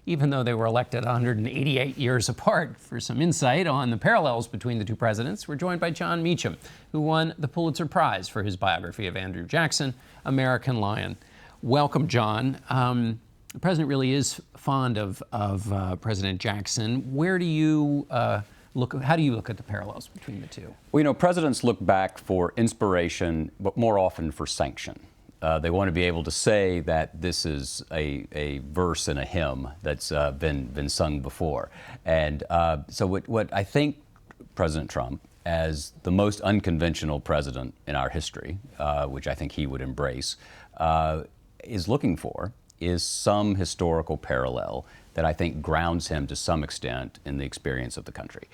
even though they were elected 188 years apart. For some insight on the parallels between the two presidents, we're joined by Jon Meacham, who won the Pulitzer Prize for his biography of Andrew Jackson, American Lion. Welcome, John. The president really is fond of President Jackson. Where do you how do you look at the parallels between the two? Well, you know, presidents look back for inspiration, but more often for sanction. They want to be able to say that this is a verse in a hymn that's been sung before. And so what I think President Trump, as the most unconventional president in our history, which I think he would embrace, is looking for is some historical parallel that I think grounds him to some extent in the experience of the country.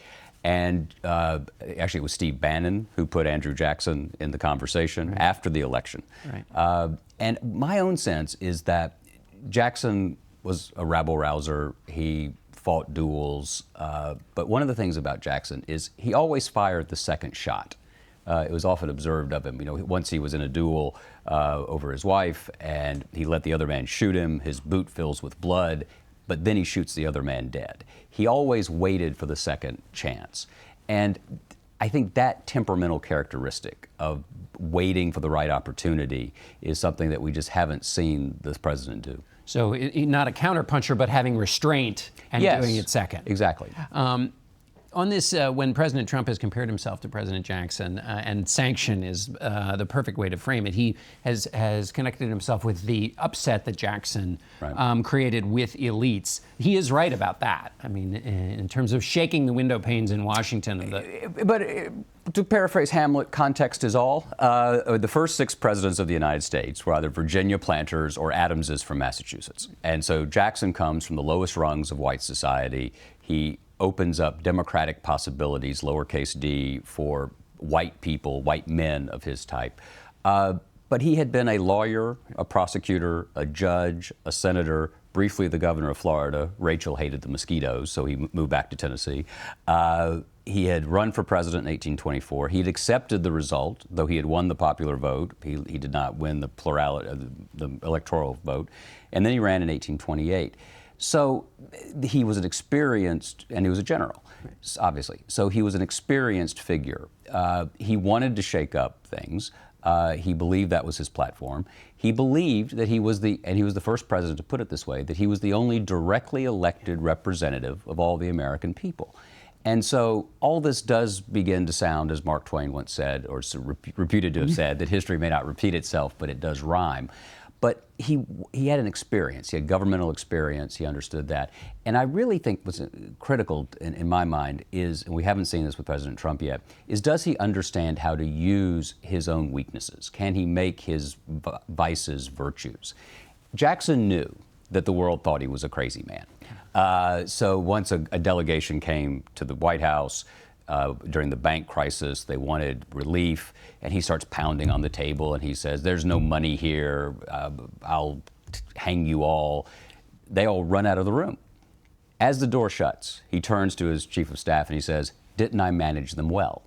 And actually, it was Steve Bannon who put Andrew Jackson in the conversation after the election. Right. And my own sense is that Jackson was a rabble-rouser. He fought duels. But one of the things about Jackson is he always fired the second shot. It was often observed of him. You know, once he was in a duel over his wife, and he let the other man shoot him. His boot fills with blood, but then he shoots the other man dead. He always waited for the second chance. And I think that temperamental characteristic of waiting for the right opportunity is something that we just haven't seen this president do. So not a counterpuncher, but having restraint and doing it second. Exactly. On this, when President Trump has compared himself to President Jackson, and sanction is the perfect way to frame it, he has connected himself with the upset that Jackson created with elites. He is right about that. I mean, in terms of shaking the window panes in Washington. But to paraphrase Hamlet, context is all. The first 6 presidents of the United States were either Virginia planters or Adamses from Massachusetts. And so Jackson comes from the lowest rungs of white society. He opens up democratic possibilities, lowercase d, for white people, white men of his type. But he had been a lawyer, a prosecutor, a judge, a senator, briefly the governor of Florida. Rachel hated the mosquitoes, so he moved back to Tennessee. He had run for president in 1824. He had accepted the result, though he had won the popular vote. He did not win the plurality, the electoral vote. And then he ran in 1828. So he was an experienced, and he was a general, obviously. So he was an experienced figure. He wanted to shake up things. He believed that was his platform. He believed that he was and he was the first president to put it this way, that he was the only directly elected representative of all the American people. And so all this does begin to sound, as Mark Twain once said, or reputed to have said, that history may not repeat itself, but it does rhyme. But he had an experience. He had governmental experience. He understood that. And I really think what's critical in my mind is, and we haven't seen this with President Trump yet, is does he understand how to use his own weaknesses? Can he make his vices virtues? Jackson knew that the world thought he was a crazy man. So once a delegation came to the White House, during the bank crisis, they wanted relief, and he starts pounding on the table and he says, "There's no money here, I'll hang you all." They all run out of the room. As the door shuts, he turns to his chief of staff and he says, "Didn't I manage them well?"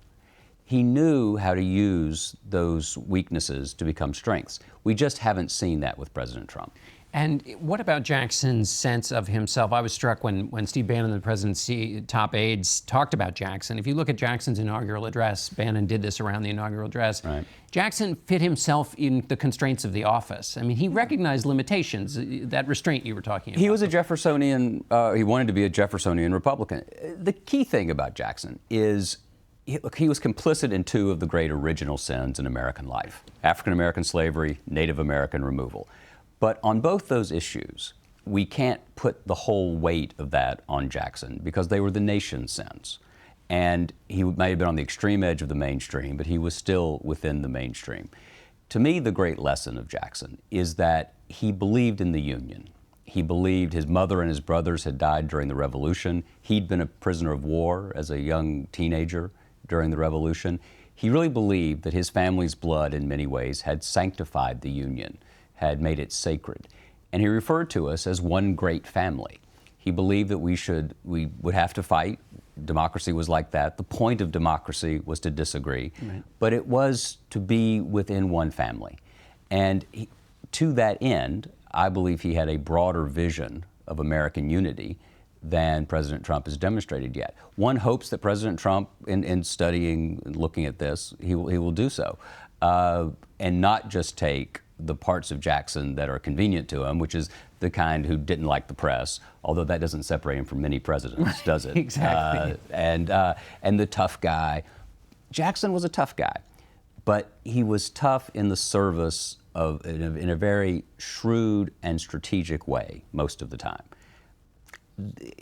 He knew how to use those weaknesses to become strengths. We just haven't seen that with President Trump. And what about Jackson's sense of himself? I was struck when Steve Bannon, the president's top aides, talked about Jackson. If you look at Jackson's inaugural address, Bannon did this around the inaugural address, Jackson fit himself in the constraints of the office. I mean, he recognized limitations, that restraint you were talking about. He was a Jeffersonian, he wanted to be a Jeffersonian Republican. The key thing about Jackson is he was complicit in 2 of the great original sins in American life: African-American slavery, Native American removal. But on both those issues, we can't put the whole weight of that on Jackson because they were the nation's sins. And he may have been on the extreme edge of the mainstream, but he was still within the mainstream. To me, the great lesson of Jackson is that he believed in the Union. He believed his mother and his brothers had died during the Revolution. He'd been a prisoner of war as a young teenager during the Revolution. He really believed that his family's blood, in many ways, had sanctified the Union, had made it sacred. And he referred to us as one great family. He believed that we would have to fight. Democracy was like that. The point of democracy was to disagree, but it was to be within one family. And to that end, I believe he had a broader vision of American unity than President Trump has demonstrated yet. One hopes that President Trump, in studying and looking at this, he will do so, and not just take the parts of Jackson that are convenient to him, which is the kind who didn't like the press, although that doesn't separate him from many presidents, does it? Exactly. And the tough guy. Jackson was a tough guy, but he was tough in the service of, in a very shrewd and strategic way most of the time.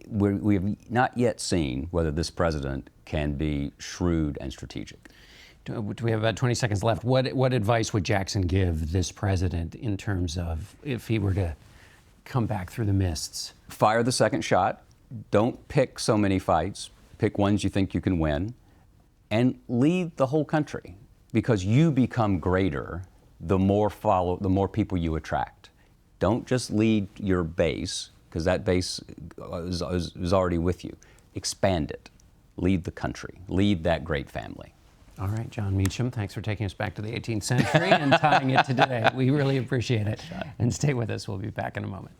We have not yet seen whether this president can be shrewd and strategic. We have about 20 seconds left. What advice would Jackson give this president in terms of if he were to come back through the mists? Fire the second shot. Don't pick so many fights. Pick ones you think you can win. And lead the whole country, because you become greater the more people you attract. Don't just lead your base, because that base is already with you. Expand it. Lead the country. Lead that great family. All right, Jon Meacham, thanks for taking us back to the 18th century and tying it to today. We really appreciate it. And stay with us. We'll be back in a moment.